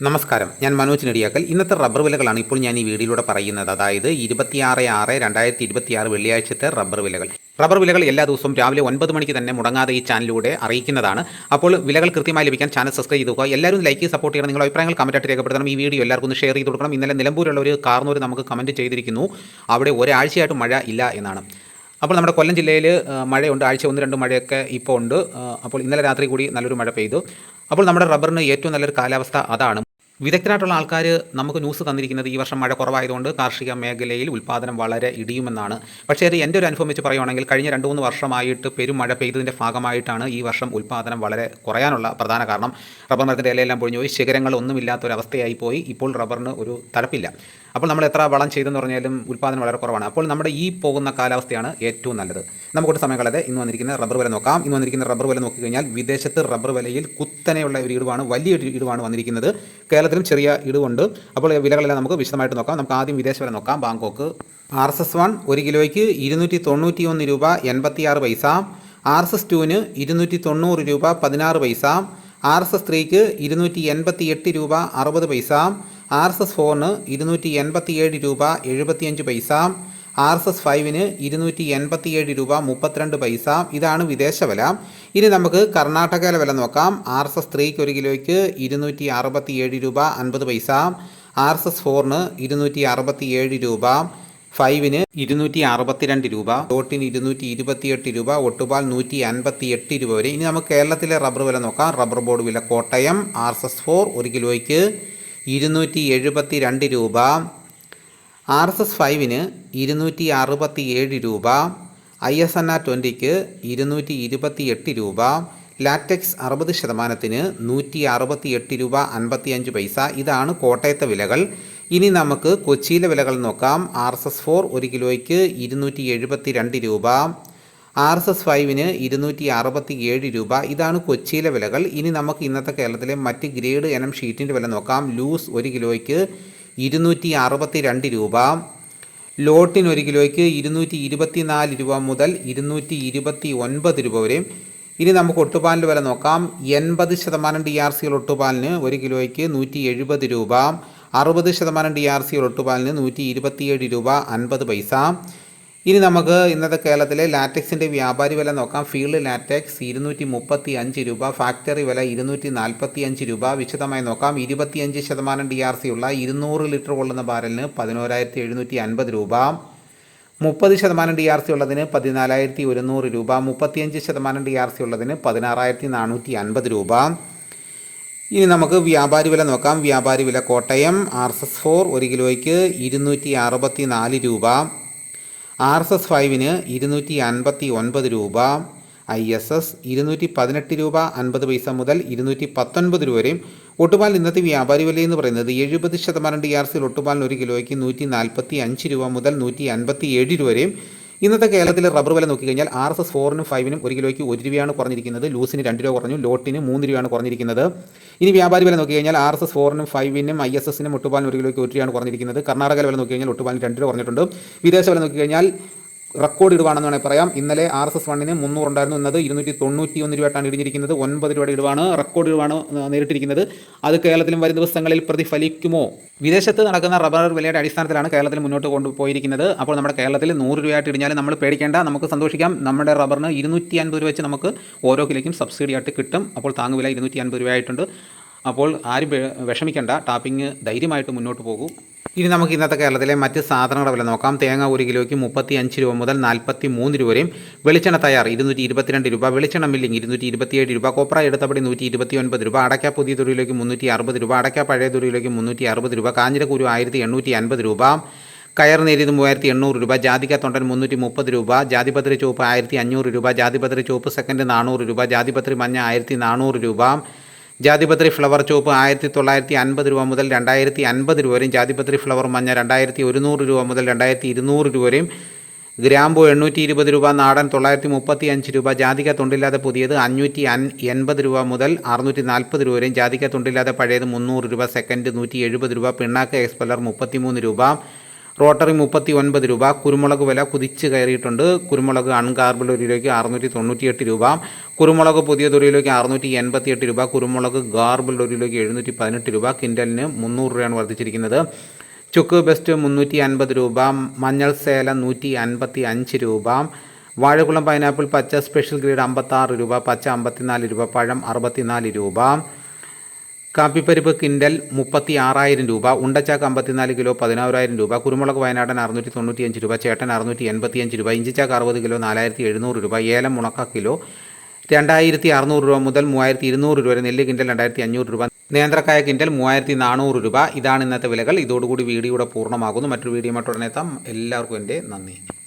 നമസ്കാരം, ഞാൻ മനോജ് നെടിയാക്കൽ. ഇന്നത്തെ റബ്ബർ വിലകളാണ് ഇപ്പോൾ ഞാൻ ഈ വീഡിയോയിലൂടെ പറയുന്നത്. അതായത് 26/6/2026 വെള്ളിയാഴ്ചത്തെ റബ്ബർ വിലകൾ. റബ്ബർ വിലകൾ എല്ലാ ദിവസവും രാവിലെ 9 മണിക്ക് തന്നെ മുടങ്ങാതെ ഈ ചാനലിലൂടെ അറിയിക്കുന്നതാണ്. അപ്പോൾ വിലകൾ കൃത്യമായി ലഭിക്കാൻ ചാനൽ സബ്സ്ക്രൈബ് ചെയ്ത് നോക്കുക. എല്ലാവരും ലൈക്ക് സപ്പോർട്ട് ചെയ്യണം. നിങ്ങളുടെ അഭിപ്രായങ്ങൾ കമൻറ്റായിട്ട് രേഖപ്പെടുത്തണം. ഈ വീഡിയോ എല്ലാവർക്കും ഒന്ന് ഷെയർ ചെയ്ത് കൊടുക്കണം. ഇന്നലെ നിലമ്പൂരുള്ള ഒരു കാർന്നൂർ നമുക്ക് കമൻറ്റ് ചെയ്തിരിക്കുന്നു, അവിടെ ഒരാഴ്ചയായിട്ട് മഴ ഇല്ല എന്നാണ്. അപ്പോൾ നമ്മുടെ കൊല്ലം ജില്ലയിൽ മഴയുണ്ട്, ആഴ്ച 1-2 മഴയൊക്കെ ഇപ്പോൾ ഉണ്ട്. അപ്പോൾ ഇന്നലെ രാത്രി കൂടി നല്ലൊരു മഴ പെയ്തു. അപ്പോൾ നമ്മുടെ റബ്ബറിന് ഏറ്റവും നല്ലൊരു കാലാവസ്ഥ അതാണ്. വിദഗ്ധരായിട്ടുള്ള ആൾക്കാർ നമുക്ക് ന്യൂസ് തന്നിരിക്കുന്നത് ഈ വർഷം മഴ കുറവായതുകൊണ്ട് കാർഷിക മേഖലയിൽ ഉൽപ്പാദനം വളരെ ഇടിയുമെന്നാണ്. പക്ഷേ അത് എൻ്റെ ഒരു അനുഭവം വെച്ച് പറയുകയാണെങ്കിൽ കഴിഞ്ഞ 2-3 വർഷമായിട്ട് പെരുമഴ പെയ്തതിൻ്റെ ഭാഗമായിട്ടാണ് ഈ വർഷം ഉൽപ്പാദനം വളരെ കുറയാനുള്ള പ്രധാന കാരണം. റബ്ബർ മരത്തിൻ്റെ ഇലയെല്ലാം പൊഴിഞ്ഞു പോയി, ശിഖരങ്ങളൊന്നുമില്ലാത്തൊരവസ്ഥയായി പോയി. ഇപ്പോൾ റബ്ബറിന് ഒരു തലപ്പില്ല. അപ്പോൾ നമ്മൾ എത്ര വളം ചെയ്തെന്ന് പറഞ്ഞാലും ഉൽപ്പാദനം വളരെ കുറവാണ്. അപ്പോൾ നമ്മുടെ ഈ പോകുന്ന കാലാവസ്ഥയാണ് ഏറ്റവും നല്ലത്. നമുക്കൊരു സമയം കളയാതെ ഇന്ന് വന്നിരിക്കുന്ന റബ്ബർ വില നോക്കാം. ഇന്ന് വന്നിരിക്കുന്ന റബ്ബർ വില നോക്കിക്കഴിഞ്ഞാൽ വിദേശത്ത് റബ്ബർ വിലയിൽ കുത്തനെയുള്ള ഒരു ഇടിവാണ്, വലിയൊരു ഇടിവാണ് വന്നിരിക്കുന്നത്. കേരളത്തിലും ചെറിയ ഇടിവുണ്ട്. അപ്പോൾ വിലകളെല്ലാം നമുക്ക് വിശദമായിട്ട് നോക്കാം. നമുക്ക് ആദ്യം വിദേശ വില നോക്കാം. ബാങ്കോക്ക് RSS-1 1 കിലോയ്ക്ക് 291 രൂപ 86 പൈസ. RSS-2ന് 290 രൂപ 16 പൈസ. RSS-3ക്ക് 288 രൂപ 60 പൈസ. RSS-4ന് 287 രൂപ 75 പൈസ. RSS-5ന് 287 രൂപ 32 പൈസ. ഇതാണ് വിദേശ വില. ഇനി നമുക്ക് കർണാടകയിലെ വില നോക്കാം. RSS-3ക്ക് 1 കിലോയ്ക്ക് 267 രൂപ 50 പൈസ. RSS-4ന് 267 രൂപ. 5ന് 262 രൂപ. ലോട്ടിന് 228 രൂപ. ഒട്ടുപാൽ 158 രൂപ വരെ. ഇനി നമുക്ക് കേരളത്തിലെ റബ്ബർ വില നോക്കാം. റബ്ബർ ബോർഡ് വില കോട്ടയം RSS-4 1 കിലോയ്ക്ക് 272 രൂപ. RSS-5ന് 267 രൂപ. ISNR 20ക്ക് 228 രൂപ. ലാറ്റക്സ് 60%-ന് 168 രൂപ 55 പൈസ. ഇതാണ് കോട്ടയത്തെ വിലകൾ. ഇനി നമുക്ക് കൊച്ചിയിലെ വിലകൾ നോക്കാം. RSS-4 1 കിലോയ്ക്ക് 272 രൂപ. RSS-5ന് 267 രൂപ. ഇതാണ് കൊച്ചിയിലെ വിലകൾ. ഇനി നമുക്ക് ഇന്നത്തെ കേരളത്തിലെ മറ്റ് ഗ്രേഡ് ഇനം ഷീറ്റിൻ്റെ വില നോക്കാം. ലൂസ് 1 കിലോയ്ക്ക് 262 രൂപ. ലോട്ടിന് 1 കിലോയ്ക്ക് 224 രൂപ മുതൽ 229 രൂപ വരെ. ഇനി നമുക്ക് ഒട്ടുപാലിൻ്റെ വില നോക്കാം. 80% DRC ഒട്ടുപാലിന് 1 കിലോയ്ക്ക് 170 രൂപ. 60% DRC ഒട്ടുപാലിന് 127 രൂപ 50 പൈസ. ഇനി നമുക്ക് ഇന്നത്തെ കേരളത്തിലെ ലാറ്റക്സിൻ്റെ വ്യാപാരി വില നോക്കാം. ഫീൽഡ് ലാറ്റക്സ് 235 രൂപ. ഫാക്ടറി വില 245 രൂപ. വിശദമായി നോക്കാം. 25% DRC ഉള്ള 200 ലിറ്റർ കൊള്ളുന്ന ബാരലിന് 11,750 രൂപ. 30% DRC ഉള്ളതിന് 14,100 രൂപ. 35% DRC ഉള്ളതിന് 16,450 രൂപ. ഇനി നമുക്ക് വ്യാപാരി വില നോക്കാം. വ്യാപാരി വില കോട്ടയം RSS-4 1 കിലോയ്ക്ക് 264 രൂപ. RSS-5ന് 259 രൂപ. ISS 218 രൂപ 50 പൈസ മുതൽ 219 രൂപ വരെയും. ഒട്ടുപാൽ ഇന്നത്തെ വ്യാപാരി വില എന്ന് പറയുന്നത് 70% DRC ഒട്ടുപാലിന് 1 കിലോയ്ക്ക് 145 രൂപ മുതൽ 157 രൂപ വരെയും. ഇന്നത്തെ കേരളത്തിലെ റബ്ബർ വില നോക്കിക്കഴിഞ്ഞാൽ RSS-4നും 5നും 1 കിലോയ്ക്ക് 1 രൂപയാണ് കുറഞ്ഞിരിക്കുന്നത്. ലൂസിന് 2 രൂപ കുറഞ്ഞു. ലോട്ടിന് 3 രൂപയാണ് കുറഞ്ഞിരിക്കുന്നത്. ഇനി വ്യാപാരി വില നോക്കിക്കഴിഞ്ഞാൽ RSS-4നും 5നും ISS-നും ഒട്ടുപാലിന് 1 കിലോയ്ക്ക് 1 രൂപയാണ് കുറഞ്ഞിരിക്കുന്നത്. കർണാടക വില നോക്കിക്കഴിഞ്ഞാൽ ഒട്ടുപാലിന് 2 രൂപ കുറഞ്ഞിട്ടുണ്ട്. വിദേശ വില നോക്കിക്കഴിഞ്ഞാൽ റെക്കോർഡ് ഇടിവാണെന്ന് വേണമെങ്കിൽ പറയാം. ഇന്നലെ RSS-1ന് 300 ഉണ്ടായിരുന്നു, ഇന്നത് 291 രൂപയായിട്ടാണ് ഇടിഞ്ഞിരിക്കുന്നത്. 9 രൂപയുടെ ഇടിവാണ്, റെക്കോർഡ് ഇടിവാണ് നേരിട്ടിരിക്കുന്നത്. അത് കേരളത്തിലും വരും ദിവസങ്ങളിൽ പ്രതിഫലിക്കുമോ? വിദേശത്ത് നടക്കുന്ന റബ്ബർ വിലയുടെ അടിസ്ഥാനത്തിലാണ് കേരളത്തിൽ മുന്നോട്ട് കൊണ്ടുപോയിരിക്കുന്നത്. അപ്പോൾ നമ്മുടെ കേരളത്തിൽ 100 രൂപയായിട്ട് ഇടിഞ്ഞാലും നമ്മൾ പേടിക്കേണ്ട, നമുക്ക് സന്തോഷിക്കാം. നമ്മുടെ റബ്ബറിന് 250 രൂപ വെച്ച് നമുക്ക് ഓരോ കിലോയ്ക്കും സബ്സിഡി ആയിട്ട് കിട്ടും. അപ്പോൾ താങ്ങുവില 250 രൂപയായിട്ടുണ്ട്. അപ്പോൾ ആരും വിഷമിക്കേണ്ട, ടാപ്പിംഗ് ധൈര്യമായിട്ട് മുന്നോട്ട് പോകൂ. ഇനി നമുക്ക് ഇന്നത്തെ കേരളത്തിലെ മറ്റ് സാധനങ്ങളുടെ വില നോക്കാം. തേങ്ങ 1 കിലോയ്ക്ക് 35 രൂപ മുതൽ 43 രൂപ വരെയും. വെളിച്ചെണ്ണ തയ്യാർ 222 രൂപ. വെളിച്ചെണ്ണ മില്ലിങ് 227 രൂപ. കൊപ്ര എടുത്തപടി 129 രൂപ. അടയ്ക്ക പുതിയ തുരിയിലേക്ക് 360 രൂപ. അടയ്ക്ക പഴയ തുരിയിലേക്ക് 360 രൂപ. കാഞ്ഞിരക്കൂരു 1850 രൂപ. കയർ നേരിയത് 3800 രൂപ. ജാതിക്ക തൊണ്ടൻ 330 രൂപ. ജാതിപത്രി ചുവപ്പ് 1500 രൂപ. ജാതിപത്രി ചുവപ്പ് സെക്കൻഡ് 400 രൂപ. ജാതിപത്രി മഞ്ഞ 1400 രൂപ. ജാതിപത്രി ഫ്ലവർ ചുവപ്പ് 1950 രൂപ മുതൽ 2050 രൂപ വരെയും. ജാതിപത്രി ഫ്ലവർ മഞ്ഞ 2100 രൂപ മുതൽ 2200 രൂപ വരെയും. ഗ്രാമ്പു 820 രൂപ. നാടൻ 935 രൂപ. ജാതിക്ക തൊണ്ടില്ലാതെ പുതിയത് 580 രൂപ മുതൽ 640 രൂപ വരെയും. ജാതിക്ക തൊണ്ടില്ലാതെ പഴയത് 300 രൂപ. സെക്കൻഡ് 170 രൂപ. പിണ്ണാക്ക് എക്സ്പെല്ലർ 33 രൂപ. റോട്ടറി 39 രൂപ. കുരുമുളക് വില കുതിച്ച് കയറിയിട്ടുണ്ട്. കുരുമുളക് അൺഗാർബിൾഡ് 1 കിലോയ്ക്ക് 698 രൂപ. കുരുമുളക് പുതിയത് 1 കിലോയ്ക്ക് 688 രൂപ. കുരുമുളക് ഗാർബിൾഡ് 1 കിലോയ്ക്ക് 718 രൂപ. കിൻഡലിന് 300 രൂപയാണ് വർദ്ധിച്ചിരിക്കുന്നത്. ചുക്ക് ബെസ്റ്റ് 350 രൂപ. മഞ്ഞൾ സേലം 155 രൂപ. വാഴക്കുളം പൈനാപ്പിൾ പച്ച സ്പെഷ്യൽ ഗ്രേഡ് 56 രൂപ. പച്ച 54 രൂപ. പഴം 64 രൂപ. കാപ്പിപ്പരിപ്പ് കിൻഡൽ 36,000 രൂപ. ഉണ്ടച്ചാക്ക് 54 കിലോ 16,000 രൂപ. കുരുമുളക് വയനാടൻ 695 രൂപ. ചേട്ടൻ 685 രൂപ. ഇഞ്ചിച്ചാക്ക് 60 കിലോ 4,700 രൂപ. ഏലം ഉണക്ക കിലോ 2,600 രൂപ മുതൽ 3,200 രൂപ വരെ. നെല്ല് കിൻഡൽ 2,500 രൂപ. നേന്ത്രക്കായ കിൻഡൽ 3,400 രൂപ. ഇതാണ് ഇന്നത്തെ വിലകൾ. ഇതോടുകൂടി വീഡിയോയുടെ പൂർണ്ണമാകുന്നു. മറ്റൊരു വീഡിയോ ഉടനെ എത്താം. എല്ലാവർക്കും എൻ്റെ നന്ദി.